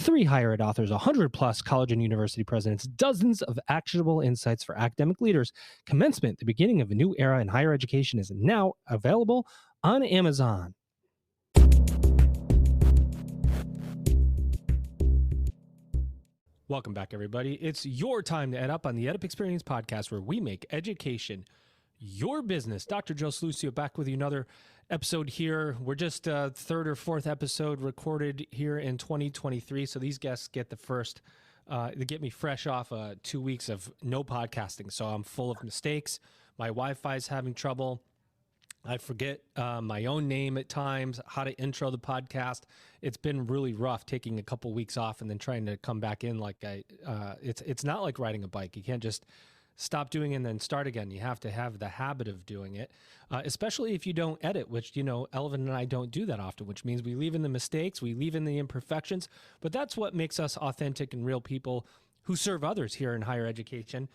3 higher ed authors, 100 plus college and university presidents, dozens of actionable insights for academic leaders. Commencement, the beginning of a new era in higher education, is now available on Amazon. Welcome back, everybody. It's your time to EdUp on the EdUp Experience podcast, where we make education your business. Dr. Joe Slucio back with you, another episode here. We're just third or fourth episode recorded here in 2023. So these guests get the first, they get me fresh off 2 weeks of no podcasting. So I'm full of mistakes. My Wi-Fi is having trouble. I forget my own name at times, how to intro the podcast. It's been really rough taking a couple weeks off and then trying to come back in. It's not like riding a bike. You can't just stop doing it and then start again. You have to have the habit of doing it, especially if you don't edit, which, Elvin and I don't do that often, which means we leave in the mistakes, we leave in the imperfections, but that's what makes us authentic and real people who serve others here in higher education.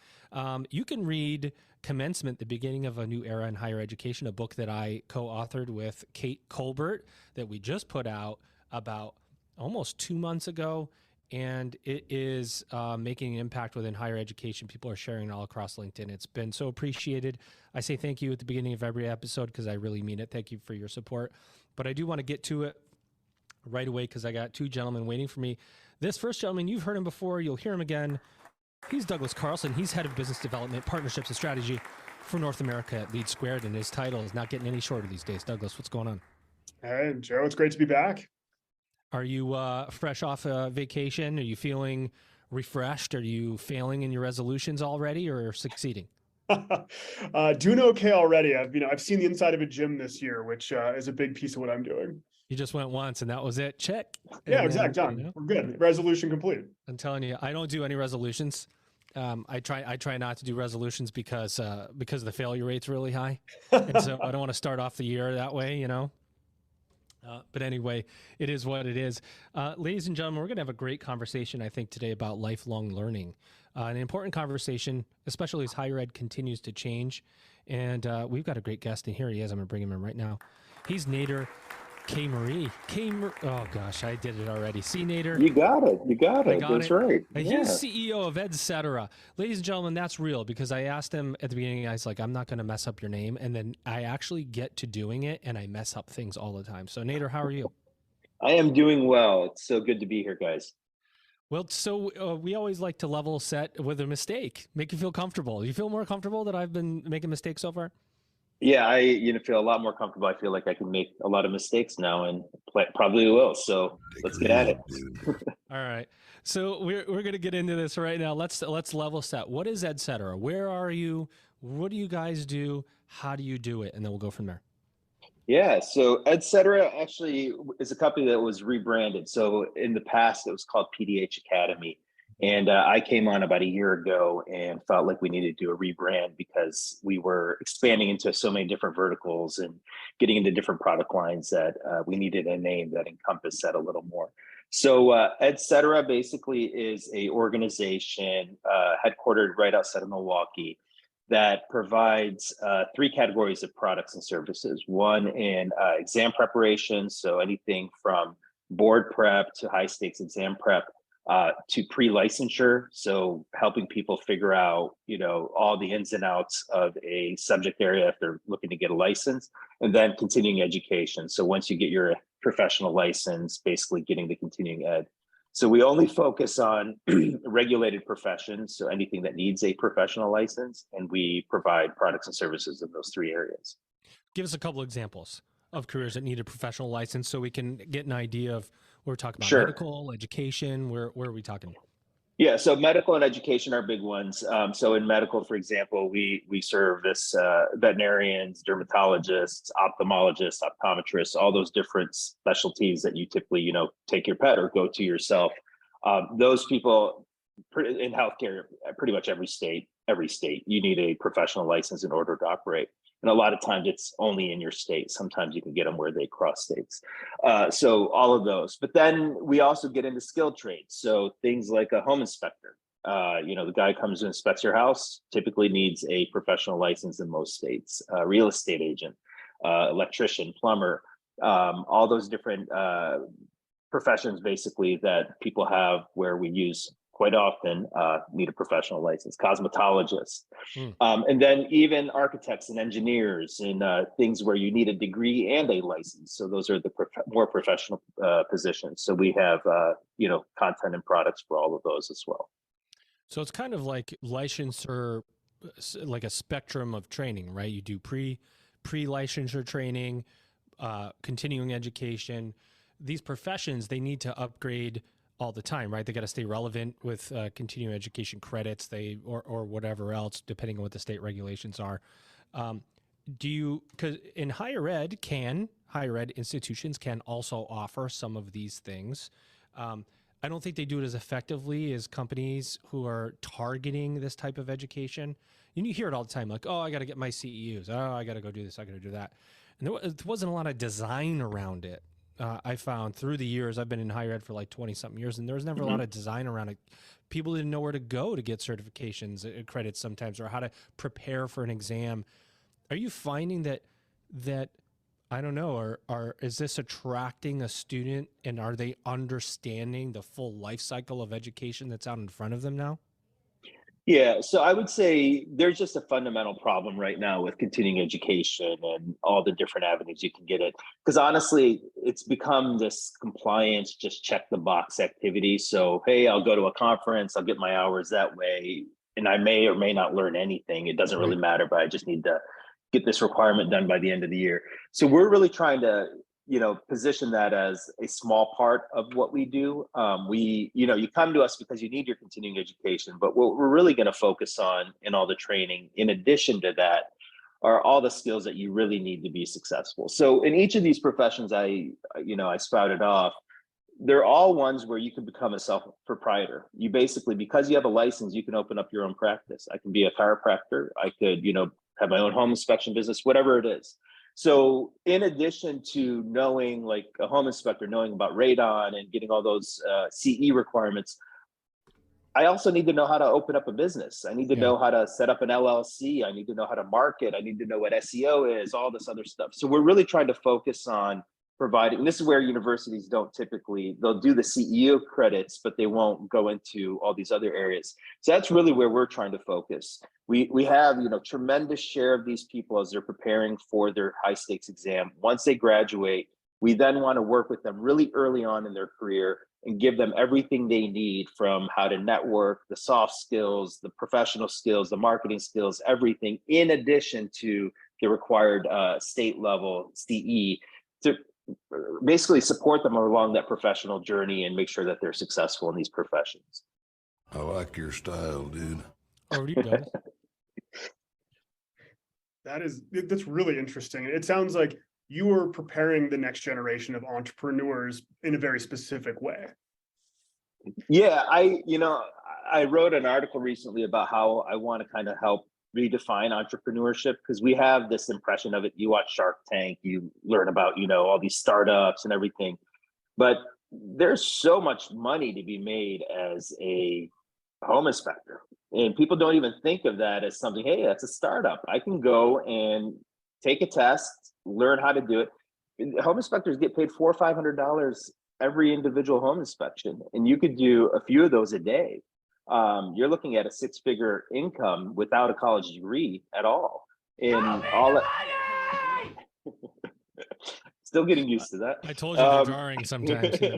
You can read Commencement, the beginning of a new era in higher education, a book that I co-authored with Kate Colbert that we just put out about almost 2 months ago. And it is making an impact within higher education. People are sharing it all across LinkedIn. It's been so appreciated. I say thank you at the beginning of every episode because I really mean it. Thank you for your support. But I do want to get to it right away because I got two gentlemen waiting for me. This first gentleman, you've heard him before. You'll hear him again. He's Douglas Carlson. He's head of business development, partnerships, and strategy for North America at Lead Squared, and his title is not getting any shorter these days. Douglas, what's going on? Hey, Joe, it's great to be back. Are you fresh off a vacation? Are you feeling refreshed? Are you failing in your resolutions already or succeeding? Doing okay already. I've seen the inside of a gym this year, which is a big piece of what I'm doing. You just went once and that was it. Check. Yeah, exactly. Done. We're good. Resolution complete. I'm telling you, I don't do any resolutions. I try not to do resolutions because the failure rate's really high. And so I don't want to start off the year that way, But anyway, it is what it is. Ladies and gentlemen, we're going to have a great conversation, I think, today about lifelong learning. An important conversation, especially as higher ed continues to change. And we've got a great guest, and here he is. I'm going to bring him in right now. He's Nader Qaimari. Oh, gosh, I did it already. See, Nader? You got it. That's right. He's CEO of Edcetera. Ladies and gentlemen, that's real because I asked him at the beginning, I was like, I'm not going to mess up your name. And then I actually get to doing it, and I mess up things all the time. So, Nader, how are you? I am doing well. It's so good to be here, guys. Well, so we always like to level set with a mistake, make you feel comfortable. You feel more comfortable that I've been making mistakes so far? Yeah, I feel a lot more comfortable. I feel like I can make a lot of mistakes now and probably will. So let's get at it. All right. So we're going to get into this right now. Let's level set. What is Edcetera? Where are you? What do you guys do? How do you do it? And then we'll go from there. Yeah, so Edcetera actually is a company that was rebranded. So in the past, it was called PDH Academy. And I came on about a year ago and felt like we needed to do a rebrand because we were expanding into so many different verticals and getting into different product lines that we needed a name that encompassed that a little more. So Edcetera basically is a organization headquartered right outside of Milwaukee that provides 3 categories of products and services. One in exam preparation, so anything from board prep to high stakes exam prep, to pre-licensure, so helping people figure out, all the ins and outs of a subject area if they're looking to get a license, and then continuing education. So once you get your professional license, basically getting the continuing ed. So we only focus on regulated professions, so anything that needs a professional license, and we provide products and services in those 3 areas. Give us a couple examples of careers that need a professional license so we can get an idea of we're talking about. Sure. Medical, education, where are we talking? Yeah, so medical and education are big ones. So in medical, for example, we service veterinarians, dermatologists, ophthalmologists, optometrists, all those different specialties that you typically, take your pet or go to yourself. Those people in healthcare, pretty much every state, you need a professional license in order to operate. And a lot of times it's only in your state. Sometimes you can get them where they cross states. So all of those. But then we also get into skilled trades. So things like a home inspector. The guy comes and inspects your house, typically needs a professional license in most states. Real estate agent, electrician, plumber, all those different professions basically that people have where we use quite often need a professional license, cosmetologists, and then even architects and engineers and things where you need a degree and a license. So those are the more professional positions. So we have, content and products for all of those as well. So it's kind of like licensure, like a spectrum of training, right? You do pre-licensure training, continuing education. These professions, they need to upgrade all the time, right? They got to stay relevant with continuing education credits, or whatever else, depending on what the state regulations are. Because in higher ed institutions can also offer some of these things. I don't think they do it as effectively as companies who are targeting this type of education. And you hear it all the time, like, oh, I got to get my CEUs. Oh, I got to go do this. I got to do that. And there wasn't a lot of design around it. I found through the years, I've been in higher ed for like 20 something years, and there was never a lot of design around it. People didn't know where to go to get certifications, credits sometimes, or how to prepare for an exam. Are you finding that I don't know, is this attracting a student, and are they understanding the full life cycle of education that's out in front of them now? Yeah, so I would say there's just a fundamental problem right now with continuing education and all the different avenues you can get it. Because honestly, it's become this compliance, just check the box activity. So, hey, I'll go to a conference, I'll get my hours that way, and I may or may not learn anything. It doesn't really matter, but I just need to get this requirement done by the end of the year. So we're really trying to, position that as a small part of what we do. You come to us because you need your continuing education, but what we're really going to focus on in all the training, in addition to that, are all the skills that you really need to be successful. So in each of these professions I spouted off, they're all ones where you can become a self-proprietor. You basically, because you have a license, you can open up your own practice. I can be a chiropractor. I could, have my own home inspection business, whatever it is. So in addition to knowing, like a home inspector, knowing about radon and getting all those CE requirements, I also need to know how to open up a business. I need to know how to set up an LLC. I need to know how to market. I need to know what SEO is, all this other stuff. So we're really trying to focus on providing, and this is where universities don't typically, they'll do the CEO credits, but they won't go into all these other areas. So that's really where we're trying to focus. We have, tremendous share of these people as they're preparing for their high stakes exam. Once they graduate, we then want to work with them really early on in their career and give them everything they need, from how to network, the soft skills, the professional skills, the marketing skills, everything, in addition to the required state level CE, to basically support them along that professional journey and make sure that they're successful in these professions. I like your style, dude. Over to you, Doug. That's really interesting. It sounds like you are preparing the next generation of entrepreneurs in a very specific way. Yeah, I wrote an article recently about how I want to kind of help redefine entrepreneurship, because we have this impression of it. You watch Shark Tank, you learn about, all these startups and everything, but there's so much money to be made as a home inspector. And people don't even think of that as something, hey, that's a startup. I can go and take a test, learn how to do it. Home inspectors get paid $400 or $500 every individual home inspection, and you could do a few of those a day. You're looking at a six-figure income without a college degree at all. And still getting used to that. I told you they're jarring sometimes. Yeah.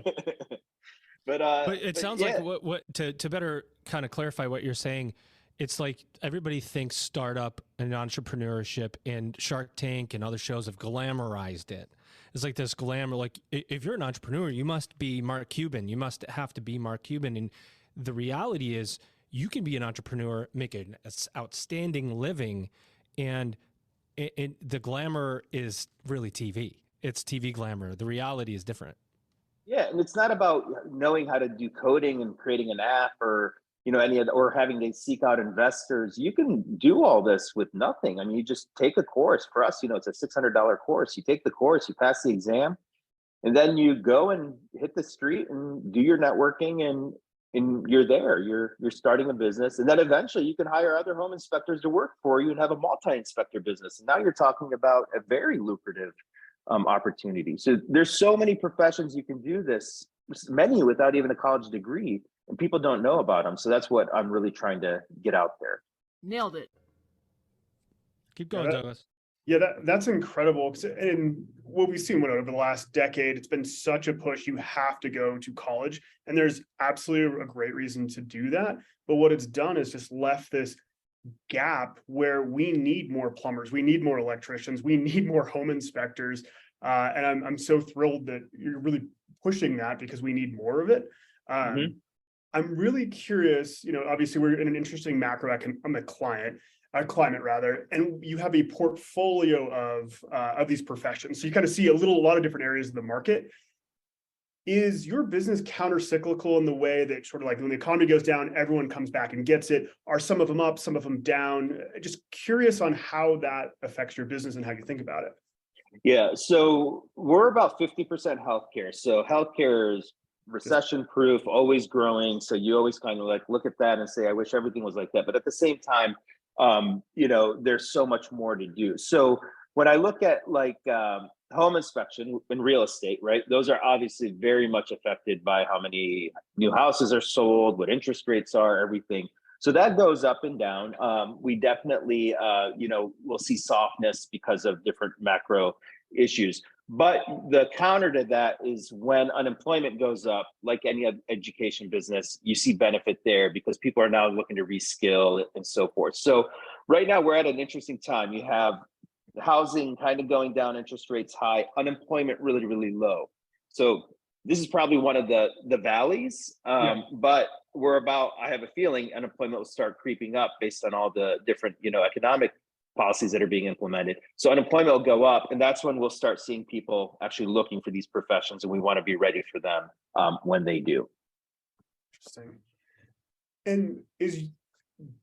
But it sounds like what to better kind of clarify what you're saying. It's like everybody thinks startup and entrepreneurship, and Shark Tank and other shows have glamorized it. It's like this glamour, like if you're an entrepreneur, you must be Mark Cuban. You must have to be Mark Cuban. And the reality is you can be an entrepreneur, make an outstanding living, and the glamour is really TV. It's TV glamour. The reality is different. Yeah, and it's not about knowing how to do coding and creating an app, or or having to seek out investors. You can do all this with nothing. I mean, you just take a course. For us, it's a $600 course. You take the course, you pass the exam, and then you go and hit the street and do your networking, and you're there. You're starting a business, and then eventually you can hire other home inspectors to work for you and have a multi-inspector business. And now you're talking about a very lucrative opportunity. So there's so many professions you can do this many without even a college degree, and people don't know about them. So that's what I'm really trying to get out there. Nailed it. Keep going, Yeah, Douglas. Yeah, that's incredible. And what we've seen over the last decade, it's been such a push. You have to go to college, and there's absolutely a great reason to do that. But what it's done is just left this gap where we need more plumbers, we need more electricians, we need more home inspectors. And I'm so thrilled that you're really pushing that because we need more of it. I'm really curious, obviously we're in an interesting macroeconomic climate rather, and you have a portfolio of these professions. So you kind of see a lot of different areas of the market. Is your business counter-cyclical in the way that sort of like when the economy goes down, everyone comes back and gets it? Are some of them up, some of them down? Just curious on how that affects your business and how you think about it. Yeah, so we're about 50% healthcare. So healthcare is recession-proof, always growing. So you always kind of like look at that and say, I wish everything was like that. But at the same time, there's so much more to do. So when I look at like home inspection in real estate, right? Those are obviously very much affected by how many new houses are sold, what interest rates are, everything. So that goes up and down. We definitely, we'll see softness because of different macro issues. But the counter to that is when unemployment goes up, like any education business, you see benefit there because people are now looking to reskill and so forth. So right now we're at an interesting time. You have housing kind of going down, interest rates high, unemployment really, really low. So this is probably one of the valleys, but I have a feeling unemployment will start creeping up based on all the different, economic policies that are being implemented. So unemployment will go up, and that's when we'll start seeing people actually looking for these professions, and we want to be ready for them when they do. Interesting. And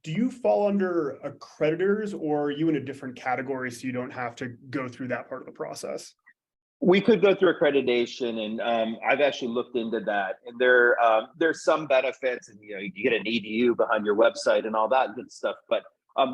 do you fall under accreditors, or are you in a different category so you don't have to go through that part of the process? We could go through accreditation, and I've actually looked into that. And there's some benefits, and you get an EDU behind your website and all that good stuff. But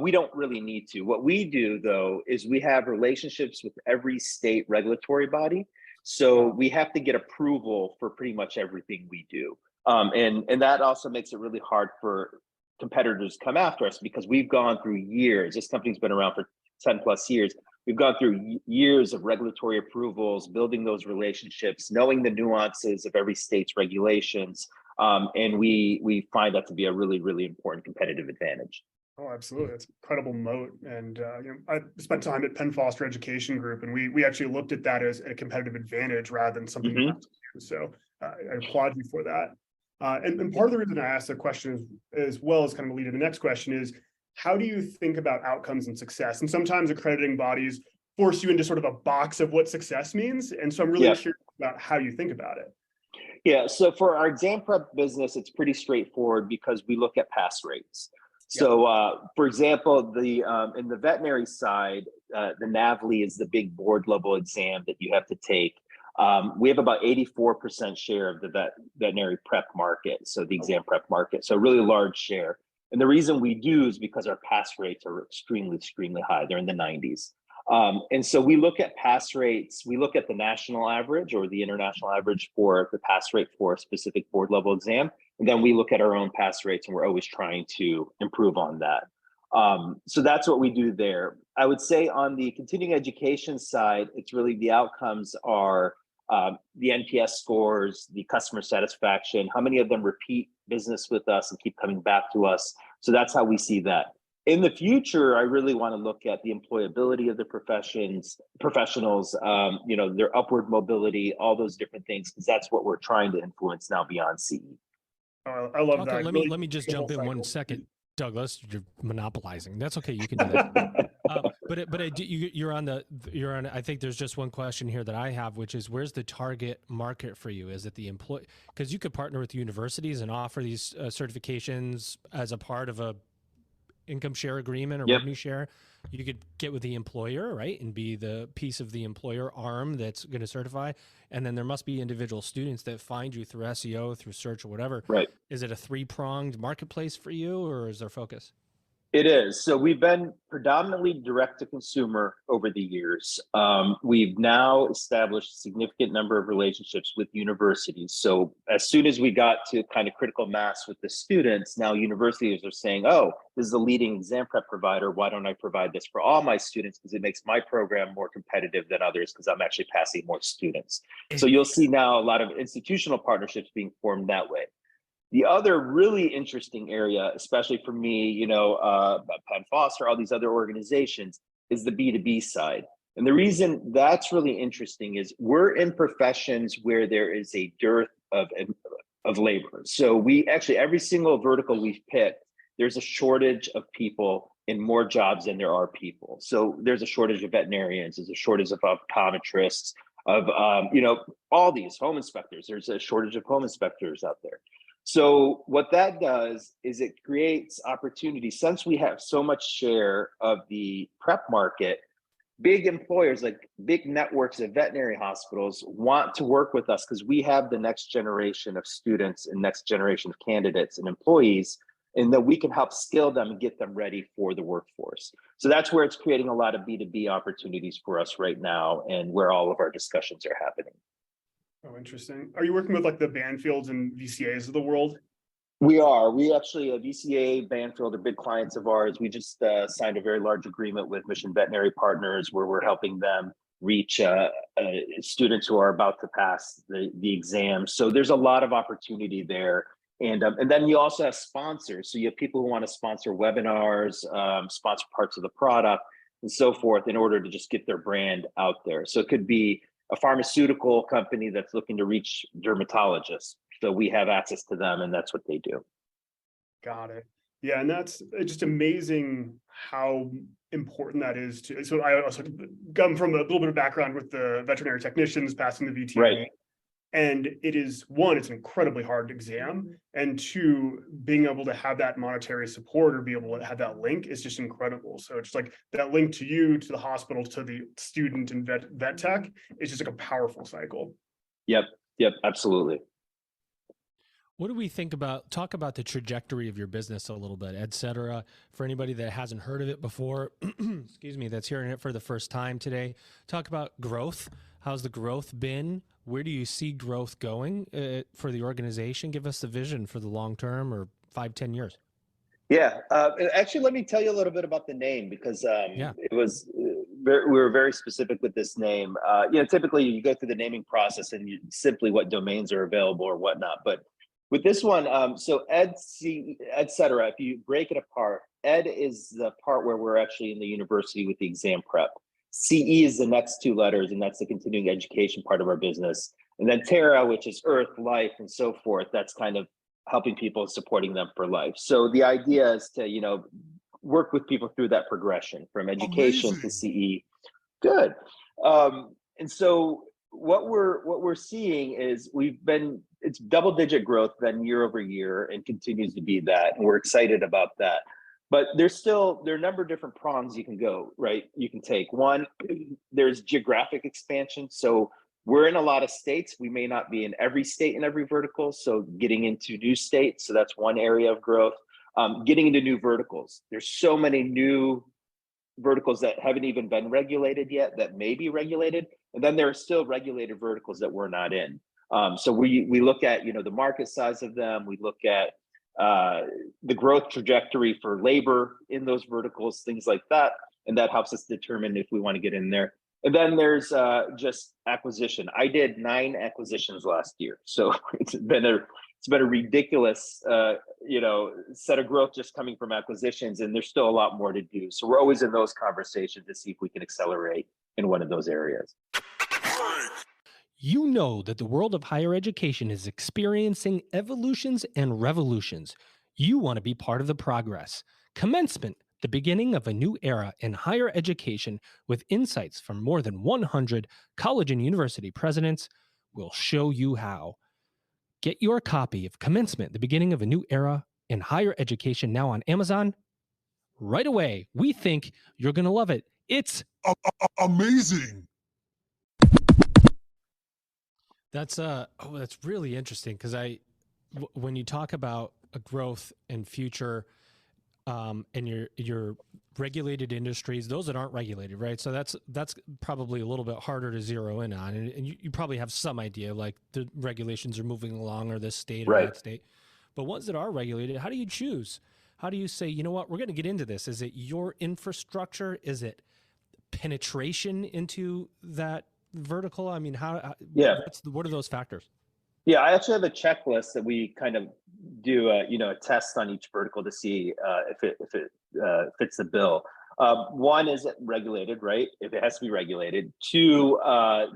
we don't really need to. What we do, though, is we have relationships with every state regulatory body. So we have to get approval for pretty much everything we do. And that also makes it really hard for competitors to come after us because we've gone through years. This company's been around for 10 plus years. We've gone through years of regulatory approvals, building those relationships, knowing the nuances of every state's regulations. And we find that to be a really, really important competitive advantage. Oh, absolutely. It's an incredible moat. And I spent time at Penn Foster Education Group, and we actually looked at that as a competitive advantage rather than something you have to do. So I applaud you for that. And part of the reason I asked the question as well as kind of lead to the next question is, how do you think about outcomes and success? And sometimes accrediting bodies force you into sort of a box of what success means. And so I'm really curious about how you think about it. Yeah, so for our exam prep business, it's pretty straightforward because we look at pass rates. So, for example, in the veterinary side, the NAVLE is the big board level exam that you have to take. We have about 84% share of the veterinary prep market, so the exam prep market, so a really large share. And the reason we do is because our pass rates are extremely, extremely high. They're in the 90s. And so we look at pass rates, we look at the national average or the international average for the pass rate for a specific board level exam. And then we look at our own pass rates, and we're always trying to improve on that. So that's what we do there. I would say on the continuing education side, it's really the outcomes are the NPS scores, the customer satisfaction, how many of them repeat business with us and keep coming back to us. So that's how we see that. In the future, I really want to look at the employability of the professionals, their upward mobility, all those different things, because that's what we're trying to influence now beyond CE. I love that. Let me just jump in 1 second, Douglas. You're monopolizing. That's okay. You can do that. You're on. I think there's just one question here that I have, which is, where's the target market for you? Is it the employee? Because you could partner with universities and offer these certifications as a part of a income share agreement or revenue share. You could get with the employer, right, and be the piece of the employer arm that's going to certify. And then there must be individual students that find you through SEO, through search, or whatever. Right. Is it a 3-pronged marketplace for you, or is there focus? It is. So we've been predominantly direct to consumer over the years. We've now established a significant number of relationships with universities. So as soon as we got to kind of critical mass with the students, now universities are saying, oh, this is a leading exam prep provider. Why don't I provide this for all my students? Because it makes my program more competitive than others because I'm actually passing more students. So you'll see now a lot of institutional partnerships being formed that way. The other really interesting area, especially for me, Penn Foster, all these other organizations, is the B2B side. And the reason that's really interesting is we're in professions where there is a dearth of labor. So we actually, every single vertical we've picked, there's a shortage of people in more jobs than there are people. So there's a shortage of veterinarians, there's a shortage of optometrists, of all these home inspectors. There's a shortage of home inspectors out there. So what that does is it creates opportunities. Since we have so much share of the prep market, big employers like big networks of veterinary hospitals want to work with us because we have the next generation of students and next generation of candidates and employees, and that we can help skill them and get them ready for the workforce. So that's where it's creating a lot of B2B opportunities for us right now and where all of our discussions are happening. Oh, interesting. Are you working with like the Banfields and VCAs of the world? We are. We actually, VCA, Banfield are big clients of ours. We just signed a very large agreement with Mission Veterinary Partners where we're helping them reach students who are about to pass the exam. So there's a lot of opportunity there. And then you also have sponsors. So you have people who want to sponsor webinars, sponsor parts of the product and so forth in order to just get their brand out there. So it could be a pharmaceutical company that's looking to reach dermatologists. So we have access to them and that's what they do. Got it. Yeah. And it's just amazing how important that is to, so I also come from a little bit of background with the veterinary technicians passing the VTA. Right. And it is, one, it's an incredibly hard exam. And two, being able to have that monetary support or be able to have that link is just incredible. So it's like that link to you, to the hospital, to the student and vet tech, it's just like a powerful cycle. Yep, absolutely. What do we think about, talk about the trajectory of your business a little bit, Edcetera, for anybody that hasn't heard of it before, excuse me, that's hearing it for the first time today. Talk about growth. How's the growth been? Where do you see growth going for the organization? Give us the vision for the long term or 5-10 years. Yeah, actually, let me tell you a little bit about the name because it was we were very specific with this name. Typically you go through the naming process and simply what domains are available or whatnot. But with this one, so Edcetera, if you break it apart, Ed is the part where we're actually in the university with the exam prep. CE is the next two letters, and that's the continuing education part of our business. And then Terra, which is earth, life, and so forth, that's kind of helping people, supporting them for life. So the idea is to, work with people through that progression from education to CE. Good. And so what we're seeing is it's double-digit growth then year over year and continues to be that. And we're excited about that. But there are a number of different prongs you can go, right? You can take one, there's geographic expansion. So we're in a lot of states. We may not be in every state in every vertical. So getting into new states. So that's one area of growth. Getting into new verticals. There's so many new verticals that haven't even been regulated yet that may be regulated. And then there are still regulated verticals that we're not in. So we look at, the market size of them. We look at the growth trajectory for labor in those verticals, things like that. And that helps us determine if we want to get in there. And then there's just acquisition. I did 9 acquisitions last year. So it's been a ridiculous, set of growth just coming from acquisitions. And there's still a lot more to do. So we're always in those conversations to see if we can accelerate in one of those areas. You know that the world of higher education is experiencing evolutions and revolutions. You want to be part of the progress. Commencement, the beginning of a new era in higher education with insights from more than 100 college and university presidents, will show you how. Get your copy of Commencement, the beginning of a new era in higher education now on Amazon right away. We think you're going to love it. It's amazing. That's really interesting because when you talk about a growth and future, and your regulated industries, those that aren't regulated, right? So that's probably a little bit harder to zero in on, and you probably have some idea, like the regulations are moving along, or this state or Right. that state. But ones that are regulated, how do you choose? How do you say, you know what, we're going to get into this? Is it your infrastructure? Is it penetration into that vertical? I mean, Yeah. what are those factors? Yeah, I actually have a checklist that we kind of do, a test on each vertical to see if it fits the bill. One, is it regulated, right? If it has to be regulated. Two,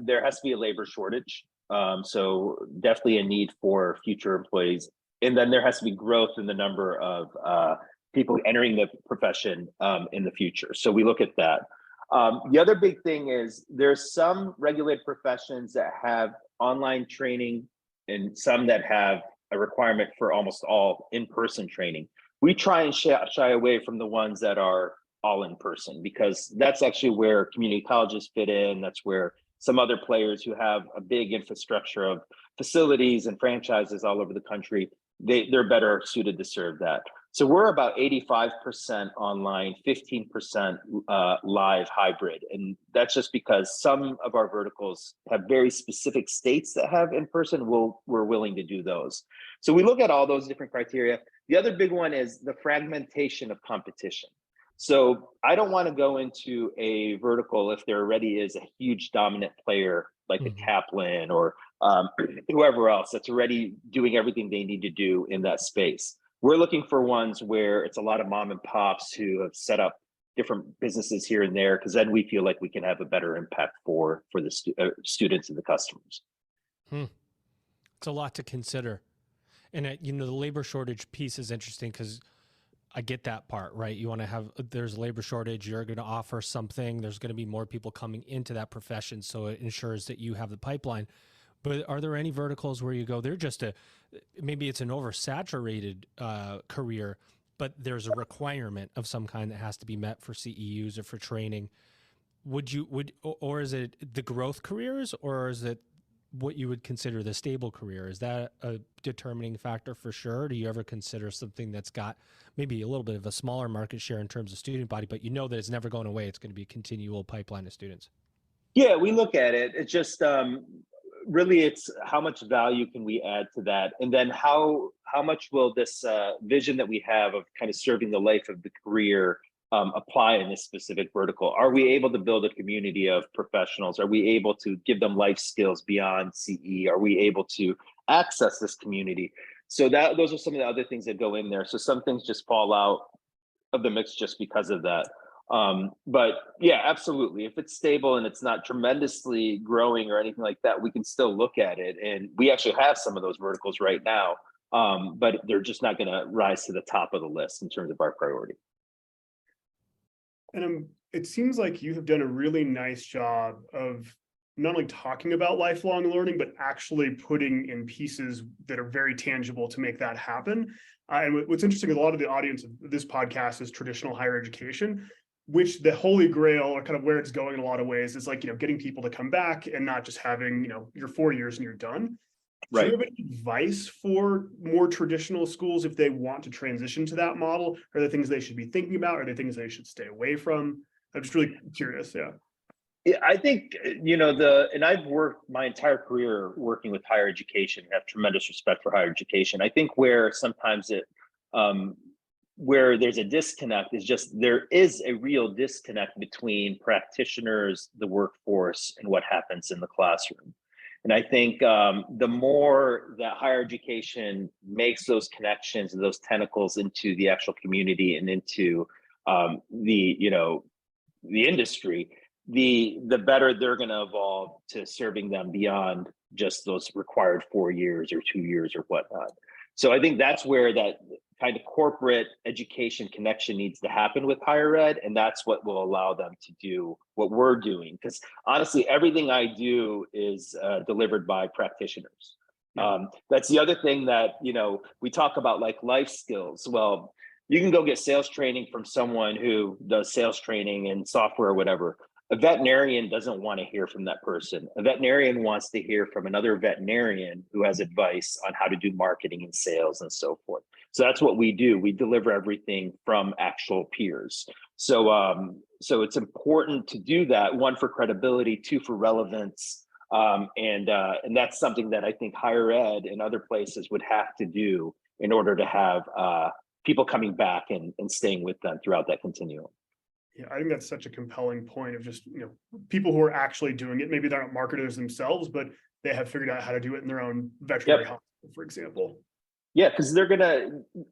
there has to be a labor shortage. So definitely a need for future employees. And then there has to be growth in the number of people entering the profession in the future. So we look at that. The other big thing is there's some regulated professions that have online training and some that have a requirement for almost all in-person training. We try and shy away from the ones that are all in person, because that's actually where community colleges fit in. That's where some other players who have a big infrastructure of facilities and franchises all over the country, they're better suited to serve that. So we're about 85% online, 15% live hybrid. And that's just because some of our verticals have very specific states that have in-person. We're willing to do those. So we look at all those different criteria. The other big one is the fragmentation of competition. So I don't want to go into a vertical if there already is a huge dominant player like a Kaplan or whoever else that's already doing everything they need to do in that space. We're looking for ones where it's a lot of mom and pops who have set up different businesses here and there, because then we feel like we can have a better impact for the students and the customers. It's a lot to consider. And the labor shortage piece is interesting, because I get that part, right? You want to have, there's a labor shortage, you're going to offer something, there's going to be more people coming into that profession, so it ensures that you have the pipeline. But are there any verticals where you go, they're just maybe it's an oversaturated career, but there's a requirement of some kind that has to be met for CEUs or for training? Or is it the growth careers, or is it what you would consider the stable career? Is that a determining factor for sure? Do you ever consider something that's got maybe a little bit of a smaller market share in terms of student body, but you know that it's never going away, it's going to be a continual pipeline of students? Yeah, we look at it. It's just really, it's how much value can we add to that, and then how much will this vision that we have of kind of serving the life of the career apply in this specific vertical? Are we able to build a community of professionals? Are we able to give them life skills beyond CE? Are we able to access this community? So those are some of the other things that go in there. So some things just fall out of the mix just because of that. But yeah, absolutely. If it's stable and it's not tremendously growing or anything like that, we can still look at it. And we actually have some of those verticals right now, but they're just not going to rise to the top of the list in terms of our priority. And it seems like you have done a really nice job of not only talking about lifelong learning, but actually putting in pieces that are very tangible to make that happen. And what's interesting, a lot of the audience of this podcast is traditional higher education, which the holy grail, or kind of where it's going in a lot of ways, is like, getting people to come back and not just having, your 4 years and you're done. Right. Do you have any advice for more traditional schools if they want to transition to that model? Are there things they should be thinking about? Are there things they should stay away from? I'm just really curious. Yeah. Yeah, I think, and I've worked my entire career working with higher education, have tremendous respect for higher education. I think where sometimes where there's a disconnect is just, there is a real disconnect between practitioners, the workforce, and what happens in the classroom. And I think the more that higher education makes those connections and those tentacles into the actual community and into the industry, the better they're going to evolve to serving them beyond just those required 4 years or 2 years or whatnot. So I think that's where that kind of corporate education connection needs to happen with higher ed. And that's what will allow them to do what we're doing. Because honestly, everything I do is delivered by practitioners. That's the other thing that, we talk about, like life skills. Well, you can go get sales training from someone who does sales training and software or whatever. A veterinarian doesn't want to hear from that person. A veterinarian wants to hear from another veterinarian who has advice on how to do marketing and sales and so forth. So that's what we do. We deliver everything from actual peers. So it's important to do that, one, for credibility, two, for relevance. And that's something that I think higher ed and other places would have to do in order to have people coming back and staying with them throughout that continuum. Yeah, I think that's such a compelling point of just, people who are actually doing it. Maybe they're not marketers themselves, but they have figured out how to do it in their own veterinary hospital, for example. Yeah, because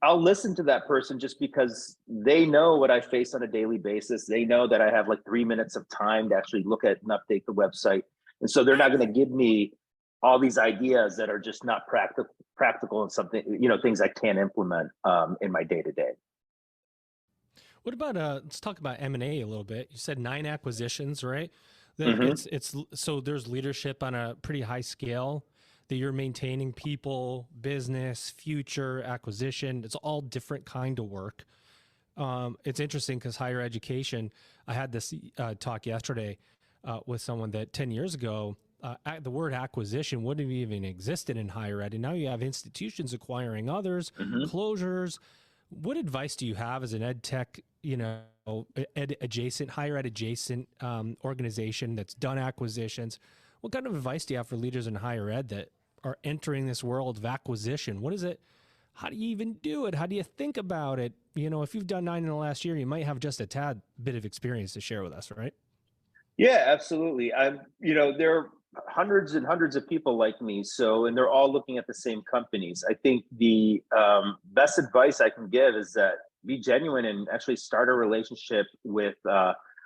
I'll listen to that person just because they know what I face on a daily basis. They know that I have like 3 minutes of time to actually look at and update the website. And so they're not going to give me all these ideas that are just not practical and something, things I can't implement in my day to day. What about let's talk about M&A a little bit. You said 9 acquisitions, right? Mm-hmm. It's so there's leadership on a pretty high scale that you're maintaining, people, business, future, acquisition. It's all different kind of work. It's interesting because higher education, I had this talk yesterday with someone that 10 years ago, the word acquisition wouldn't have even existed in higher ed. And now you have institutions acquiring others, Mm-hmm. closures. What advice do you have as an ed tech, higher ed adjacent organization that's done acquisitions? What kind of advice do you have for leaders in higher ed that are entering this world of acquisition? What is it? How do you even do it? How do you think about it? If you've done 9 in the last year, you might have just a tad bit of experience to share with us, right? Yeah, absolutely. There are hundreds and hundreds of people like me. And they're all looking at the same companies. I think the best advice I can give is that be genuine and actually start a relationship with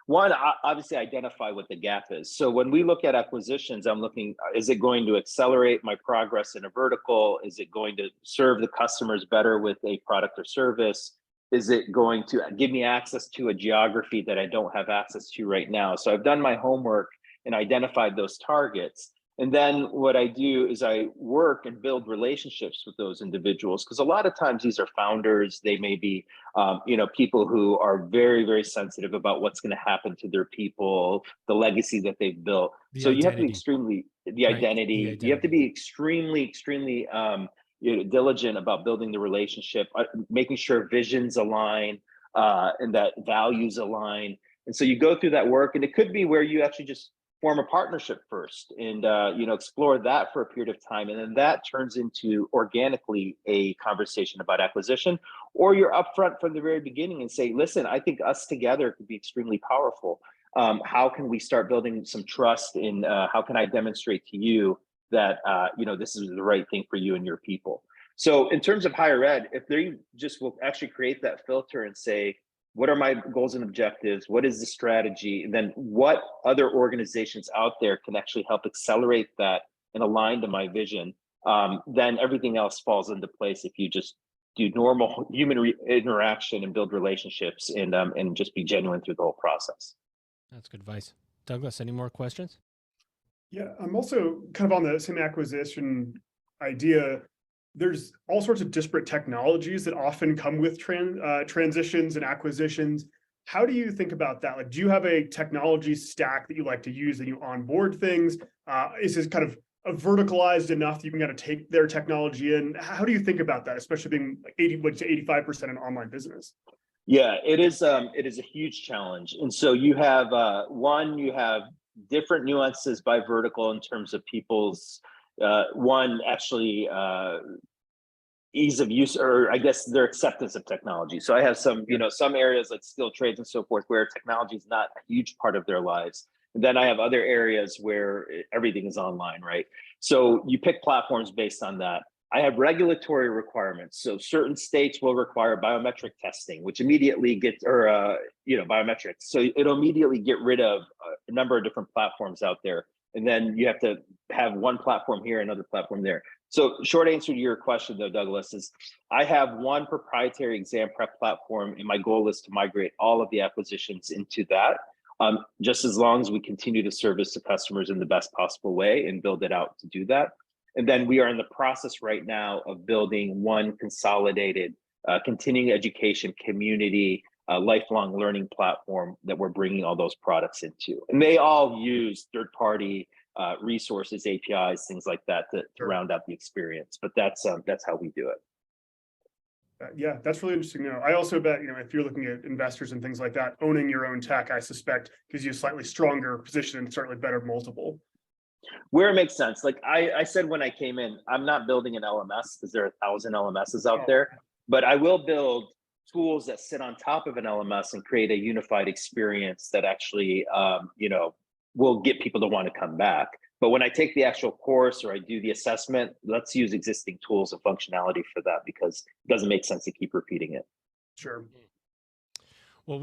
one, obviously identify what the gap is. So when we look at acquisitions, I'm looking, is it going to accelerate my progress in a vertical? Is it going to serve the customers better with a product or service? Is it going to give me access to a geography that I don't have access to right now? So I've done my homework and identified those targets. And then what I do is I work and build relationships with those individuals, because a lot of times these are founders. They may be, people who are very, very sensitive about what's going to happen to their people, the legacy that they've built. So you have to be extremely the identity. You have to be extremely diligent about building the relationship, making sure visions align and that values align. And so you go through that work, and it could be where you actually just form a partnership first and explore that for a period of time, and then that turns into organically a conversation about acquisition. Or you're upfront from the very beginning and say, listen, I think us together could be extremely powerful. How can we start building some trust, and how can I demonstrate to you that this is the right thing for you and your people? So in terms of higher ed, if they just will actually create that filter and say, what are my goals and objectives? What is the strategy? And then what other organizations out there can actually help accelerate that and align to my vision? Then everything else falls into place if you just do normal human interaction and build relationships and just be genuine through the whole process. That's good advice. Douglas, any more questions? Yeah, I'm also kind of on the same acquisition idea. There's all sorts of disparate technologies that often come with transitions and acquisitions. How do you think about that? Like, do you have a technology stack that you like to use and you onboard things? Is this kind of verticalized enough that you can kind of take their technology in? How do you think about that, especially being like 85% an online business? Yeah, it is a huge challenge. And so you have you have different nuances by vertical in terms of people's ease of use, or I guess their acceptance of technology. So I have some, some areas like skilled trades and so forth, where technology is not a huge part of their lives. And then I have other areas where everything is online, right? So you pick platforms based on that. I have regulatory requirements. So certain states will require biometric testing, which immediately gets, biometrics. So it'll immediately get rid of a number of different platforms out there. And then you have to have one platform here, another platform there. So short answer to your question though, Douglas, is I have one proprietary exam prep platform, and my goal is to migrate all of the acquisitions into that, just as long as we continue to service the customers in the best possible way and build it out to do that. And then we are in the process right now of building one consolidated continuing education community, lifelong learning platform that we're bringing all those products into. And they all use third-party resources, APIs, things like that to round out the experience. But that's how we do it. Yeah, that's really interesting to know. I also bet, if you're looking at investors and things like that, owning your own tech, I suspect, gives you a slightly stronger position and certainly better multiple. Where it makes sense. Like I said when I came in, I'm not building an LMS because there are 1,000 LMSs out there, but I will build tools that sit on top of an LMS and create a unified experience that actually, will get people to want to come back. But when I take the actual course or I do the assessment, let's use existing tools and functionality for that, because it doesn't make sense to keep repeating it. Sure. Well,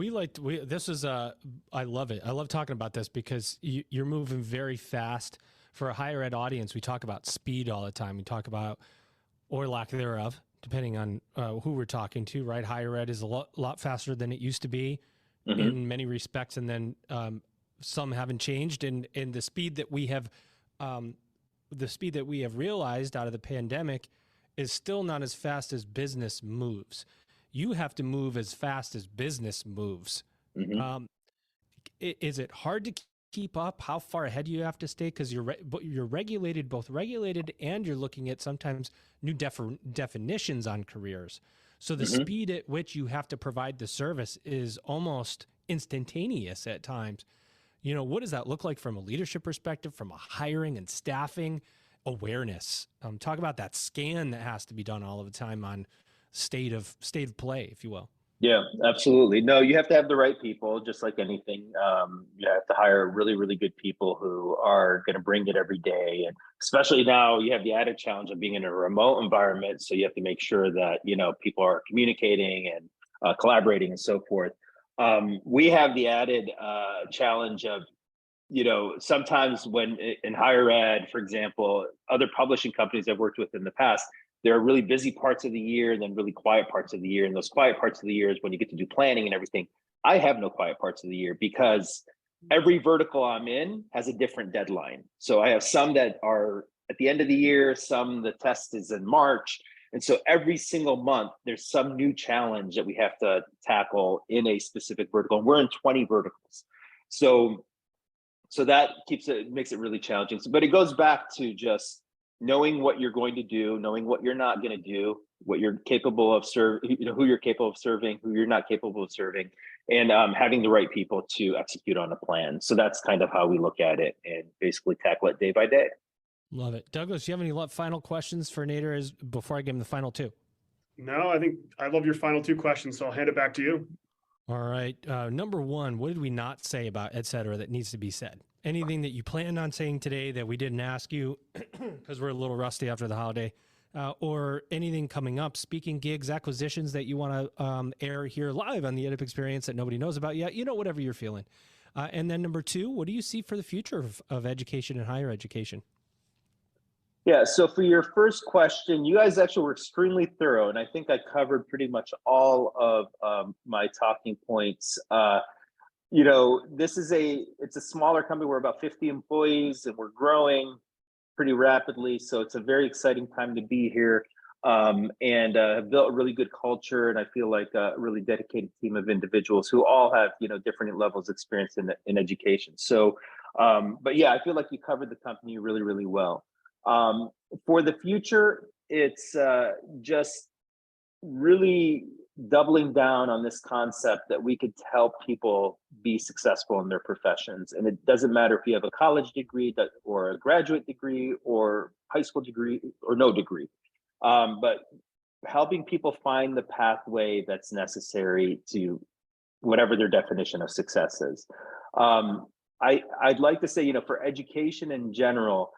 this is I love it. I love talking about this because you're moving very fast. For a higher ed audience, we talk about speed all the time. We talk about, or lack thereof, depending on who we're talking to, right? Higher ed is a lot faster than it used to be in many respects. And then some haven't changed. And the speed that we have, realized out of the pandemic is still not as fast as business moves. You have to move as fast as business moves. Is it hard to keep up? How far ahead do you have to stay? Because you're regulated, both regulated, and you're looking at sometimes new definitions on careers. So the speed at which you have to provide the service is almost instantaneous at times. What does that look like from a leadership perspective, from a hiring and staffing awareness? Talk about that scan that has to be done all of the time on state of play, if you will. Yeah, absolutely. No, you have to have the right people, just like anything. You have to hire really, really good people who are going to bring it every day. And especially now you have the added challenge of being in a remote environment. So you have to make sure that, people are communicating and collaborating and so forth. We have the added challenge of, sometimes when in higher ed, for example, other publishing companies I've worked with in the past, there are really busy parts of the year and then really quiet parts of the year. And those quiet parts of the year is when you get to do planning and everything. I have no quiet parts of the year because every vertical I'm in has a different deadline. So I have some that are at the end of the year, some the test is in March. And so every single month, there's some new challenge that we have to tackle in a specific vertical. And we're in 20 verticals. So that makes it really challenging. But it goes back to just knowing what you're going to do, knowing what you're not going to do, what you're capable of serving, who you're capable of serving, who you're not capable of serving, and having the right people to execute on a plan. So that's kind of how we look at it and basically tackle it day by day. Love it. Douglas, do you have any final questions for Nader before I give him the final two? No, I think I love your final two questions, so I'll hand it back to you. All right. Number one, what did we not say about Edcetera that needs to be said? Anything that you planned on saying today that we didn't ask you because we're a little rusty after the holiday, or anything coming up, speaking gigs, acquisitions that you want to air here live on the EdUp Experience that nobody knows about yet, whatever you're feeling. And then number two, what do you see for the future of education and higher education? Yeah, so for your first question, you guys actually were extremely thorough, and I think I covered pretty much all of my talking points. It's a smaller company. We're about 50 employees and we're growing pretty rapidly. So it's a very exciting time to be here, and have built a really good culture. And I feel like a really dedicated team of individuals who all have, different levels of experience in education. So, but yeah, I feel like you covered the company really, really well. For the future, it's just really doubling down on this concept that we could help people be successful in their professions. And it doesn't matter if you have a college degree or a graduate degree or high school degree or no degree, but helping people find the pathway that's necessary to whatever their definition of success is. I'd like to say, for education in general,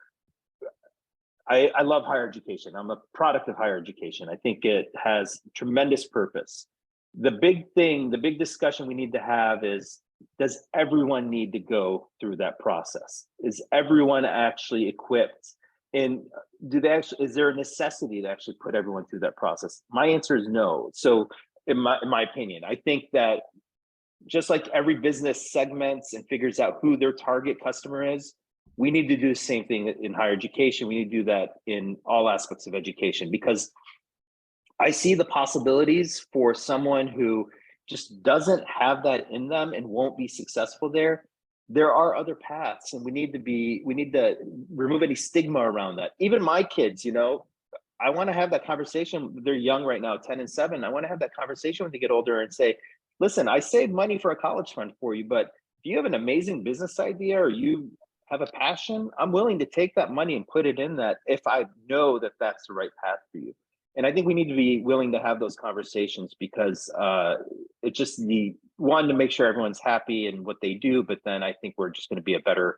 I love higher education. I'm a product of higher education. I think it has tremendous purpose. The big discussion we need to have is, does everyone need to go through that process? Is everyone actually equipped? And is there a necessity to actually put everyone through that process? My answer is no. So in my opinion, I think that just like every business segments and figures out who their target customer is, we need to do the same thing in higher education. We need to do that in all aspects of education, because I see the possibilities for someone who just doesn't have that in them and won't be successful there. There are other paths, and we need to remove any stigma around that. Even my kids, I want to have that conversation. They're young right now, 10 and 7. I want to have that conversation when they get older and say, listen, I saved money for a college fund for you, but if you have an amazing business idea or you have a passion, I'm willing to take that money and put it in that if I know that that's the right path for you. And I think we need to be willing to have those conversations because it just one to make sure everyone's happy in what they do, but then I think we're just going to be a better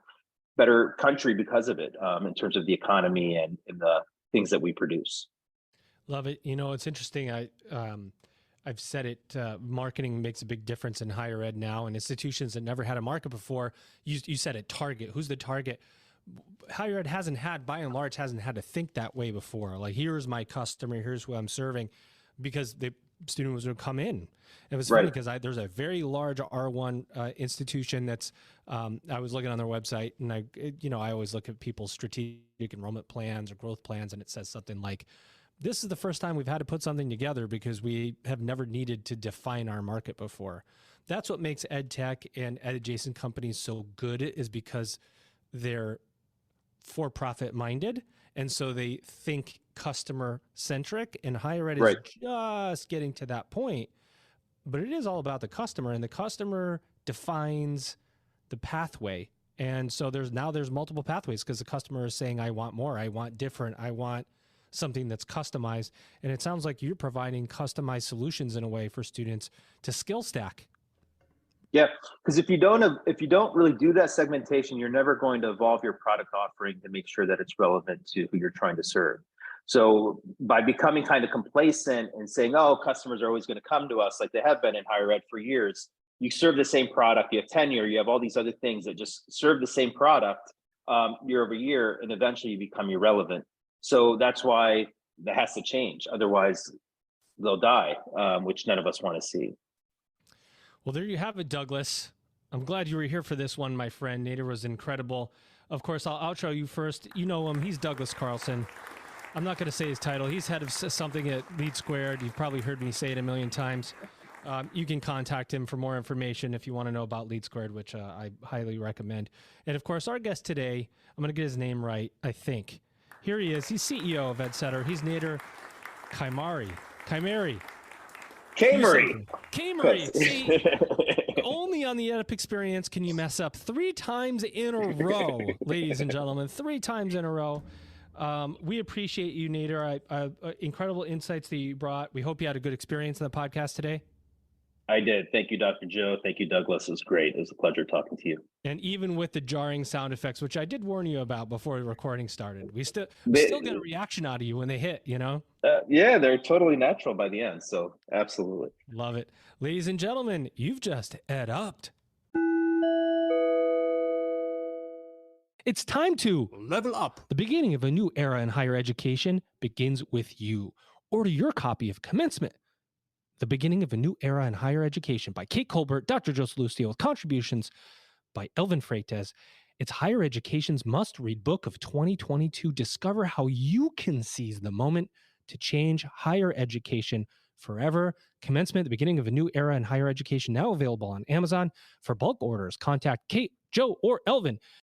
country because of it in terms of the economy and the things that we produce. Love it. You know, it's interesting. I've said it, marketing makes a big difference in higher ed now, and institutions that never had a market before. You said it, target. Who's the target? Higher ed by and large, hasn't had to think that way before. Like, here's my customer, here's who I'm serving, because the student was going to come in. It was funny because there's a very large R1 institution that's, I was looking on their website, and I always look at people's strategic enrollment plans or growth plans, and it says something like, this is the first time we've had to put something together because we have never needed to define our market before. That's what makes ed tech and ed adjacent companies so good, is because they're for-profit minded. And so they think customer centric, and higher ed is just getting to that point, but it is all about the customer, and the customer defines the pathway. And so there's multiple pathways because the customer is saying, I want more, I want different, I want something that's customized. And it sounds like you're providing customized solutions in a way for students to skill stack. Yeah, because if you don't really do that segmentation, you're never going to evolve your product offering to make sure that it's relevant to who you're trying to serve. So by becoming kind of complacent and saying, oh, customers are always going to come to us, like they have been in higher ed for years, you serve the same product, you have tenure, you have all these other things that just serve the same product year over year, and eventually you become irrelevant. So that's why that has to change. Otherwise, they'll die, which none of us want to see. Well, there you have it, Douglas. I'm glad you were here for this one, my friend. Nader was incredible. Of course, I'll outro you first. You know him. He's Douglas Carlson. I'm not going to say his title. He's head of something at Lead Squared. You've probably heard me say it a million times. You can contact him for more information if you want to know about Lead Squared, which I highly recommend. And, of course, our guest today, I'm going to get his name right, I think. Here he is. He's CEO of Edcetera. He's Nader Qaimari. See, only on the EdUp experience can you mess up 3 times in a row, ladies and gentlemen, 3 times in a row. We appreciate you, Nader. Incredible insights that you brought. We hope you had a good experience in the podcast today. I did. Thank you, Dr. Joe. Thank you, Douglas. It was great. It was a pleasure talking to you. And even with the jarring sound effects, which I did warn you about before the recording started, we still get a reaction out of you when they hit, you know? Yeah, they're totally natural by the end. So absolutely. Love it. Ladies and gentlemen, you've just EdUp'd. It's time to level up. The beginning of a new era in higher education begins with you. Order your copy of Commencement, The Beginning of a New Era in Higher Education by Kate Colbert, Dr. Joe Lucio, with contributions by Elvin Freitas. It's higher education's must-read book of 2022. Discover how you can seize the moment to change higher education forever. Commencement, The Beginning of a New Era in Higher Education, now available on Amazon. For bulk orders, contact Kate, Joe, or Elvin